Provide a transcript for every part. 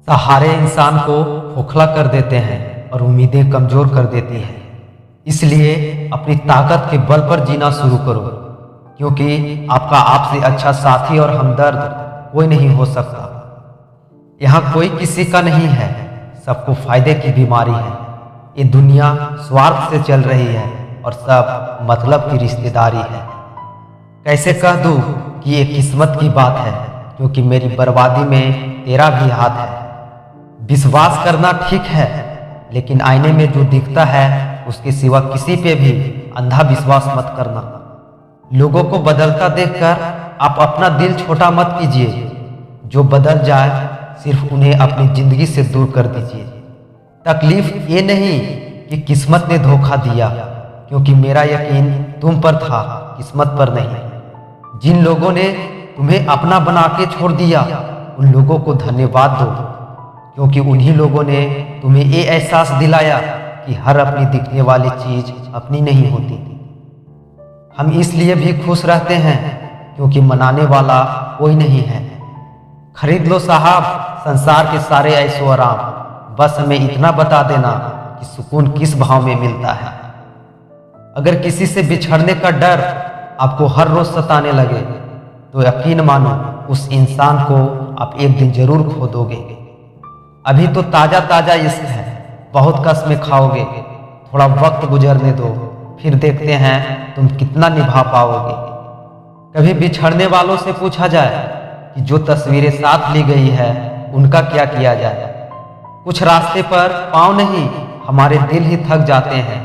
सहारे इंसान को खोखला कर देते हैं और उम्मीदें कमजोर कर देती हैं। इसलिए अपनी ताकत के बल पर जीना शुरू करो, क्योंकि आपका आपसे अच्छा साथी और हमदर्द कोई नहीं हो सकता। यहाँ कोई किसी का नहीं है, सबको फायदे की बीमारी है। ये दुनिया स्वार्थ से चल रही है और सब मतलब की रिश्तेदारी है। कैसे कह दूँ कि ये किस्मत की बात है, क्योंकि मेरी बर्बादी में तेरा भी हाथ है। विश्वास करना ठीक है, लेकिन आईने में जो दिखता है उसके सिवा किसी पे भी अंधा विश्वास मत करना। लोगों को बदलता देखकर आप अपना दिल छोटा मत कीजिए। जो बदल जाए सिर्फ उन्हें अपनी जिंदगी से दूर कर दीजिए। तकलीफ ये नहीं कि किस्मत ने धोखा दिया, क्योंकि मेरा यकीन तुम पर था, किस्मत पर नहीं। जिन लोगों ने तुम्हें अपना बना के छोड़ दिया, उन लोगों को धन्यवाद दो, क्योंकि उन्हीं लोगों ने तुम्हें ये एहसास दिलाया कि हर अपनी दिखने वाली चीज अपनी नहीं होती। हम इसलिए भी खुश रहते हैं क्योंकि मनाने वाला कोई नहीं है। खरीद लो साहब संसार के सारे ऐशो आराम, बस हमें इतना बता देना कि सुकून किस भाव में मिलता है। अगर किसी से बिछड़ने का डर आपको हर रोज सताने लगे, तो यकीन मानो उस इंसान को आप एक दिन जरूर खो दोगे। अभी तो ताजा ताजा इश्क है, बहुत कसमें खाओगे। थोड़ा वक्त गुजरने दो, फिर देखते हैं तुम कितना निभा पाओगे। कभी बिछड़ने वालों से पूछा जाए कि जो तस्वीरें साथ ली गई है उनका क्या किया जाए। कुछ रास्ते पर पांव नहीं, हमारे दिल ही थक जाते हैं।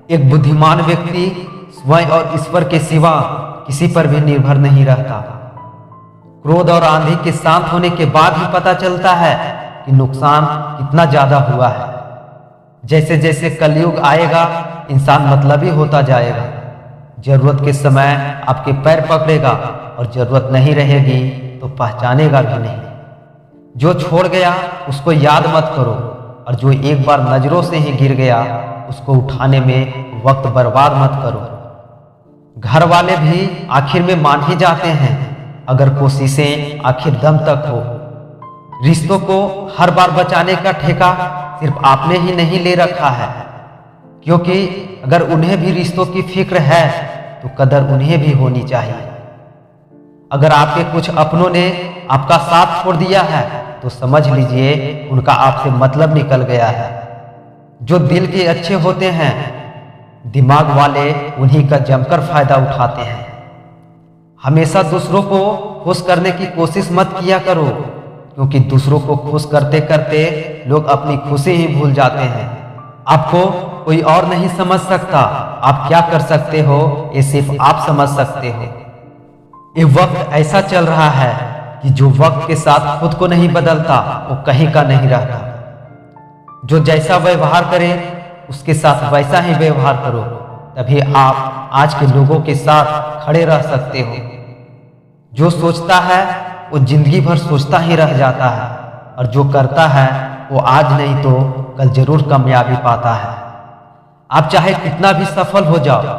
एक बुद्धिमान व्यक्ति स्वयं और ईश्वर के सिवा किसी पर भी निर्भर नहीं रहता। क्रोध और आंधी के शांत होने के बाद ही पता चलता है कि नुकसान कितना ज्यादा हुआ है। जैसे जैसे कलयुग आएगा, इंसान मतलबी होता जाएगा। जरूरत के समय आपके पैर पकड़ेगा और जरूरत नहीं रहेगी तो पहचानेगा भी नहीं। जो छोड़ गया उसको याद मत करो, और जो एक बार नजरों से ही गिर गया उसको उठाने में वक्त बर्बाद मत करो। घर वाले भी आखिर में मान ही जाते हैं, अगर कोशिशें आखिर दम तक हो। रिश्तों को हर बार बचाने का ठेका सिर्फ आपने ही नहीं ले रखा है, क्योंकि अगर उन्हें भी रिश्तों की फिक्र है तो कदर उन्हें भी होनी चाहिए। अगर आपके कुछ अपनों ने आपका साथ छोड़ दिया है तो समझ लीजिए उनका आपसे मतलब निकल गया है। जो दिल के अच्छे होते हैं, दिमाग वाले उन्हीं का जमकर फायदा उठाते हैं। हमेशा दूसरों को खुश करने की कोशिश मत किया करो, क्योंकि दूसरों को खुश करते करते लोग अपनी खुशी ही भूल जाते हैं। आपको कोई और नहीं समझ सकता, आप क्या कर सकते हो ये सिर्फ आप समझ सकते हो। ये वक्त ऐसा चल रहा है कि जो वक्त के साथ खुद को नहीं बदलता वो कहीं का नहीं रहता। जो जैसा व्यवहार करे उसके साथ वैसा ही व्यवहार करो, तभी आप आज के लोगों के साथ खड़े रह सकते हो। जो सोचता है वो जिंदगी भर सोचता ही रह जाता है, और जो करता है वो आज नहीं तो कल जरूर कामयाबी पाता है। आप चाहे कितना भी सफल हो जाओ,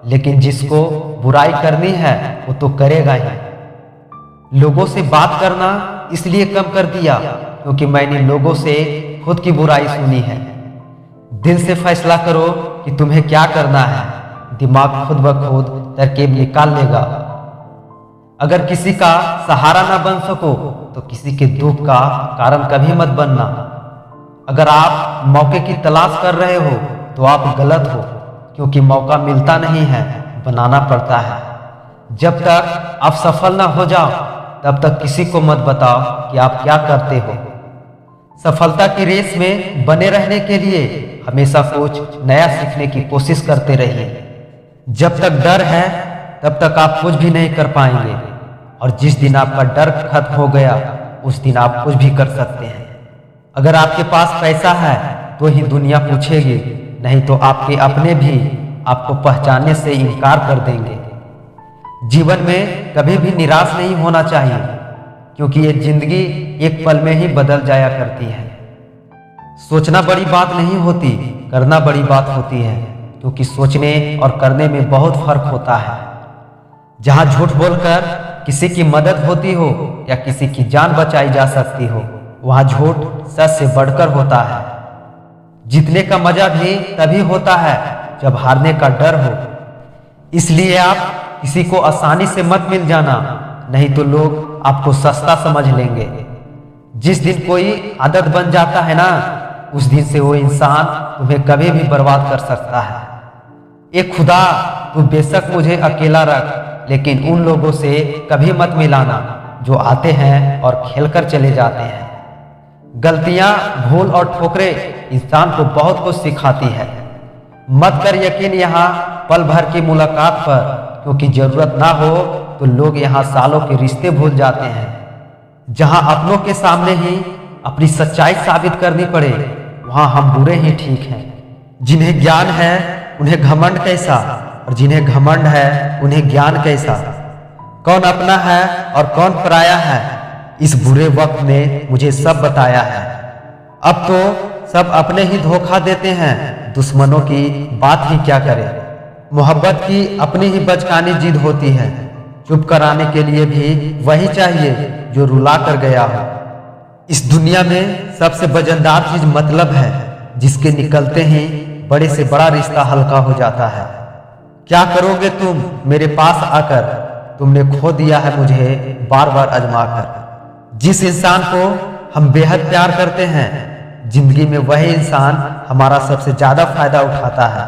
लेकिन जिसको बुराई करनी है वो तो करेगा ही। लोगों से बात करना इसलिए कम कर दिया क्योंकि मैंने लोगों से खुद की बुराई सुनी है। दिल से फैसला करो कि तुम्हें क्या करना है, दिमाग खुद ब खुद तरकीब निकाल लेगा। अगर किसी का सहारा ना बन सको तो किसी के दुख का कारण कभी मत बनना। अगर आप मौके की तलाश कर रहे हो तो आप गलत हो, क्योंकि मौका मिलता नहीं है, बनाना पड़ता है। जब तक आप सफल ना हो जाओ तब तक किसी को मत बताओ कि आप क्या करते हो। सफलता की रेस में बने रहने के लिए हमेशा कुछ नया सीखने की कोशिश करते रहिए। जब तक डर है तब तक आप कुछ भी नहीं कर पाएंगे, और जिस दिन आपका डर खत्म हो गया उस दिन आप कुछ भी कर सकते हैं। अगर आपके पास पैसा है तो ही दुनिया पूछेगी, नहीं तो आपके अपने भी आपको पहचानने से इनकार कर देंगे। जीवन में कभी भी निराश नहीं होना चाहिए, क्योंकि ये जिंदगी एक पल में ही बदल जाया करती है। सोचना बड़ी बात नहीं होती, करना बड़ी बात होती है, क्योंकि सोचने और करने में बहुत फर्क होता है। जहां झूठ बोलकर किसी की मदद होती हो या किसी की जान बचाई जा सकती हो, वहां झूठ सच से बढ़कर होता है। जीतने का मजा भी तभी होता है जब हारने का डर हो। इसलिए आप किसी को आसानी से मत मिल जाना, नहीं तो लोग आपको सस्ता समझ लेंगे। जिस दिन कोई आदत बन जाता है ना, उस दिन से वो इंसान तुम्हें कभी भी बर्बाद कर सकता है। ए खुदा, तू बेशक मुझे अकेला रख, लेकिन उन लोगों से कभी मत मिलाना जो आते हैं और खेलकर चले जाते हैं। गलतियां, भूल और ठोकरें इंसान को बहुत कुछ सिखाती है। मत कर यकीन यहाँ पल भर की मुलाकात पर, क्योंकि जरूरत ना हो तो लोग यहाँ सालों के रिश्ते भूल जाते हैं। जहाँ अपनों के सामने ही अपनी सच्चाई साबित करनी पड़े, वहाँ हम बुरे ही ठीक हैं। जिन्हें ज्ञान है उन्हें घमंड कैसा, और जिन्हें घमंड है उन्हें ज्ञान कैसा। कौन अपना है और कौन पराया है, इस बुरे वक्त ने मुझे सब बताया है। अब तो सब अपने ही धोखा देते हैं, दुश्मनों की बात ही क्या करें। मोहब्बत की अपनी ही बचकानी जिद होती है, चुप कराने के लिए भी वही चाहिए जो रुला कर गया हो। इस दुनिया में सबसे वजनदार चीज मतलब है, जिसके निकलते ही बड़े से बड़ा रिश्ता हल्का हो जाता है। क्या करोगे तुम मेरे पास आकर, तुमने खो दिया है मुझे बार बार आजमा कर। जिस इंसान को हम बेहद प्यार करते हैं, जिंदगी में वही इंसान हमारा सबसे ज्यादा फायदा उठाता है,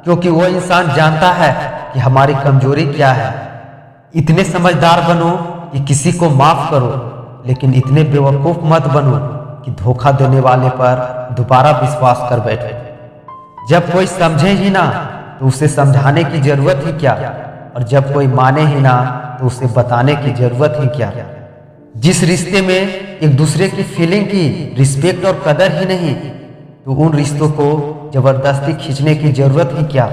क्योंकि वो इंसान जानता है कि हमारी कमजोरी क्या है। इतने समझदार बनो कि किसी को माफ करो, लेकिन इतने बेवकूफ मत बनो कि धोखा देने वाले पर दोबारा विश्वास कर बैठो। जब कोई समझे ही ना तो उसे समझाने की जरूरत ही क्या, और जब कोई माने ही ना तो उसे बताने की जरूरत ही क्या। जिस रिश्ते में एक दूसरे की फीलिंग की रिस्पेक्ट और कदर ही नहीं, तो उन रिश्तों को जबरदस्ती खींचने की जरूरत ही क्या।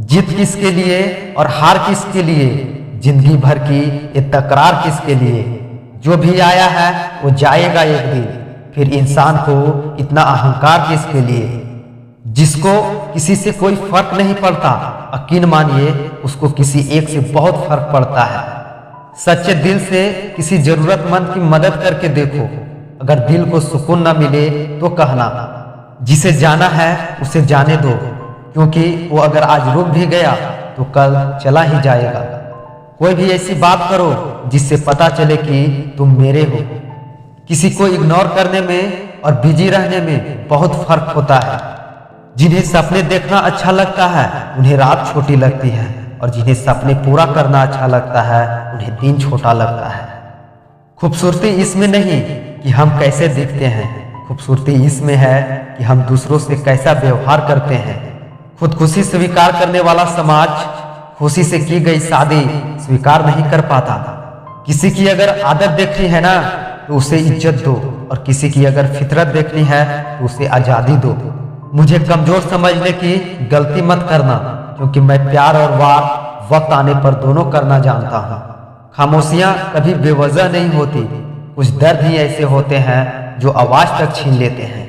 जीत किसके लिए और हार किसके लिए, जिंदगी भर की ये तकरार किसके लिए। जो भी आया है वो जाएगा एक दिन, फिर इंसान को इतना अहंकार किसके लिए। जिसको किसी से कोई फर्क नहीं पड़ता, यकीन मानिए उसको किसी एक से बहुत फर्क पड़ता है। सच्चे दिल से किसी जरूरतमंद की मदद करके देखो, अगर दिल को सुकून न मिले तो कहना। जिसे जाना है उसे जाने दो, क्योंकि वो अगर आज रुक भी गया तो कल चला ही जाएगा। कोई भी ऐसी बात करो जिससे पता चले कि तुम मेरे हो। किसी को इग्नोर करने में और बिजी रहने में बहुत फर्क होता है। जिन्हें सपने देखना अच्छा लगता है उन्हें रात छोटी लगती है, और जिन्हें सपने पूरा करना अच्छा लगता है उन्हें दिन छोटा लगता है। खूबसूरती इसमें नहीं कि हम कैसे दिखते हैं, खूबसूरती इसमें है कि हम दूसरों से कैसा व्यवहार करते हैं। खुदकुशी स्वीकार करने वाला समाज खुशी से की गई शादी स्वीकार नहीं कर पाता। किसी की अगर आदत देखनी है ना तो उसे इज्जत दो, और किसी की अगर फितरत देखनी है तो उसे आजादी दो। मुझे कमजोर समझने की गलती मत करना, क्योंकि मैं प्यार और वार वक्त आने पर दोनों करना जानता हूँ। खामोशियां कभी बेवजह नहीं होती, कुछ दर्द ही ऐसे होते हैं जो आवाज तक छीन लेते हैं।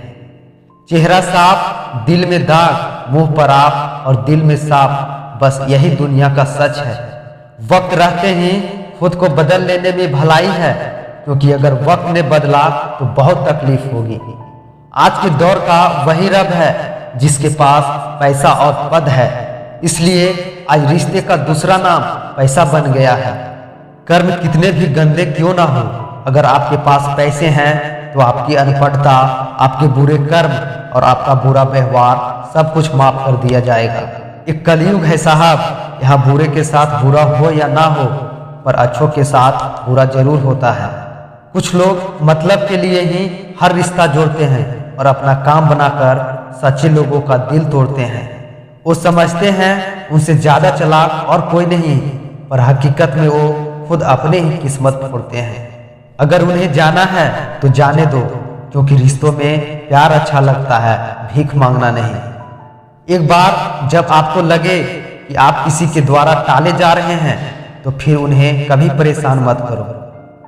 चेहरा साफ, दिल में दाग, मुंह पर आप और दिल में साफ, बस यही दुनिया का सच है। वक्त रहते ही खुद को बदल लेने में भलाई है, क्योंकि अगर वक्त ने बदला तो बहुत तकलीफ होगी। आज के दौर का वही रब है जिसके पास पैसा और पद है, इसलिए आज रिश्ते का दूसरा नाम पैसा बन गया है। कर्म कितने भी गंदे क्यों ना हो, अगर आपके पास पैसे हैं तो आपकी अनपढ़ता, आपके बुरे कर्म और आपका बुरा व्यवहार सब कुछ माफ कर दिया जाएगा। एक कलयुग है साहब, यहाँ बुरे के साथ बुरा हो या ना हो, पर अच्छों के साथ बुरा जरूर होता है। कुछ लोग मतलब के लिए ही हर रिश्ता जोड़ते हैं और अपना काम बनाकर सच्चे लोगों का दिल तोड़ते हैं। वो समझते हैं उनसे ज्यादा चालाक और कोई नहीं, पर हकीकत में वो खुद अपने ही किस्मत फोड़ते हैं। अगर उन्हें जाना है तो जाने दो, क्योंकि रिश्तों में प्यार अच्छा लगता है, भीख मांगना नहीं। एक बार जब आपको लगे कि आप किसी के द्वारा टाले जा रहे हैं तो फिर उन्हें कभी परेशान मत करो।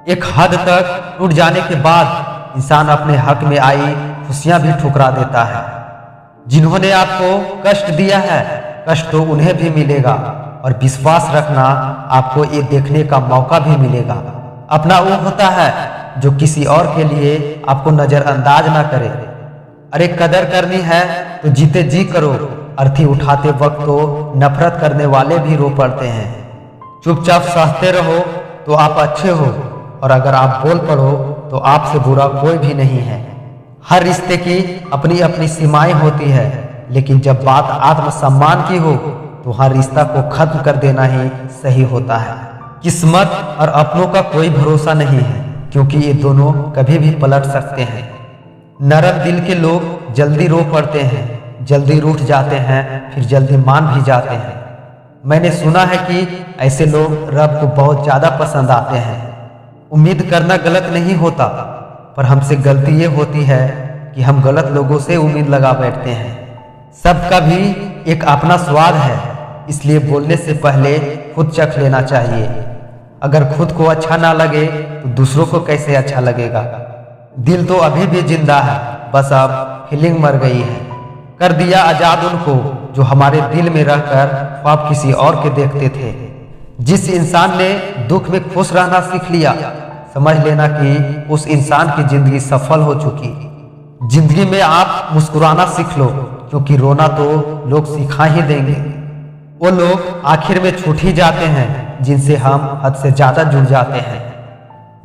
एक हद तक टूट जाने के बाद इंसान अपने हक में आई खुशियां भी ठुकरा देता है। जिन्होंने आपको कष्ट दिया है, कष्ट तो उन्हें भी मिलेगा, और विश्वास रखना आपको ये देखने का मौका भी मिलेगा। अपना वो होता है जो किसी और के लिए आपको नजरअंदाज ना करे। अरे कदर करनी है तो जीते जी करो। अर्थी उठाते वक्त तो नफरत करने वाले भी रो पड़ते हैं। चुपचाप सहते रहो तो आप अच्छे हो, और अगर आप बोल पड़ो तो आपसे बुरा कोई भी नहीं है। हर रिश्ते की अपनी अपनी सीमाएं होती है, लेकिन जब बात आत्मसम्मान की हो तो हर रिश्ता को खत्म कर देना ही सही होता है। किस्मत और अपनों का कोई भरोसा नहीं है, क्योंकि ये दोनों कभी भी पलट सकते हैं। नरम दिल के लोग जल्दी रो पड़ते हैं, जल्दी रूठ जाते हैं, फिर जल्दी मान भी जाते हैं। मैंने सुना है कि ऐसे लोग रब को बहुत ज्यादा पसंद आते हैं। उम्मीद करना गलत नहीं होता, पर हमसे गलती ये होती है कि हम गलत लोगों से उम्मीद लगा बैठते हैं। सबका भी एक अपना स्वाद है, इसलिए बोलने से पहले खुद चख लेना चाहिए। अगर खुद को अच्छा ना लगे तो दूसरों को कैसे अच्छा लगेगा। दिल तो अभी भी जिंदा है, बस अब फीलिंग मर गई है। कर दिया आजाद उनको जो हमारे दिल में रहकर ख्वाब किसी और के देखते थे। जिस इंसान ने दुख में खुश रहना सीख लिया, समझ लेना कि उस इंसान की जिंदगी सफल हो चुकी। जिंदगी में आप मुस्कुराना सीख लो, क्योंकि रोना तो लोग सिखा ही देंगे। वो लोग आखिर में छूट ही जाते हैं जिनसे हम हद से ज्यादा जुड़ जाते हैं।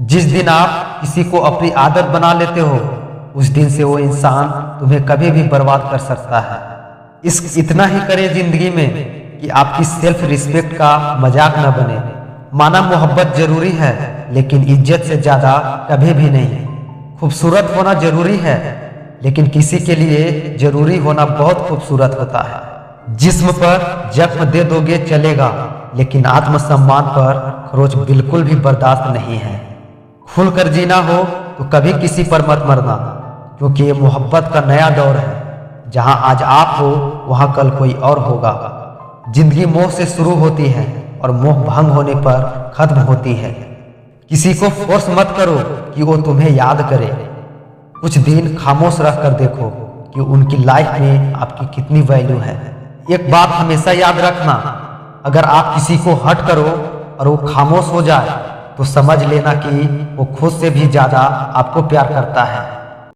जिस दिन आप किसी को अपनी आदत बना लेते हो, उस दिन से वो इंसान तुम्हें कभी भी बर्बाद कर सकता है। इतना ही करें जिंदगी में कि आपकी सेल्फ रिस्पेक्ट का मजाक न बने। माना मोहब्बत जरूरी है, लेकिन इज्जत से ज्यादा कभी भी नहीं। खूबसूरत होना जरूरी है, लेकिन किसी के लिए जरूरी होना बहुत खूबसूरत होता है। जिस्म पर जख्म दे दोगे चलेगा, लेकिन आत्मसम्मान पर खरोच बिल्कुल भी बर्दाश्त नहीं है। खुलकर जीना हो तो कभी किसी पर मत मरना, क्योंकि ये मोहब्बत का नया दौर है। जहां आज आप हो वहां कल कोई और होगा। जिंदगी मोह से शुरू होती है और मोह भंग होने पर खत्म होती है। किसी को फोर्स मत करो कि वो तुम्हें याद करे। कुछ दिन खामोश रह कर देखो कि उनकी लाइफ में आपकी कितनी वैल्यू है। एक बात हमेशा याद रखना, अगर आप किसी को हर्ट करो और वो खामोश हो जाए तो समझ लेना कि वो खुद से भी ज्यादा आपको प्यार करता है।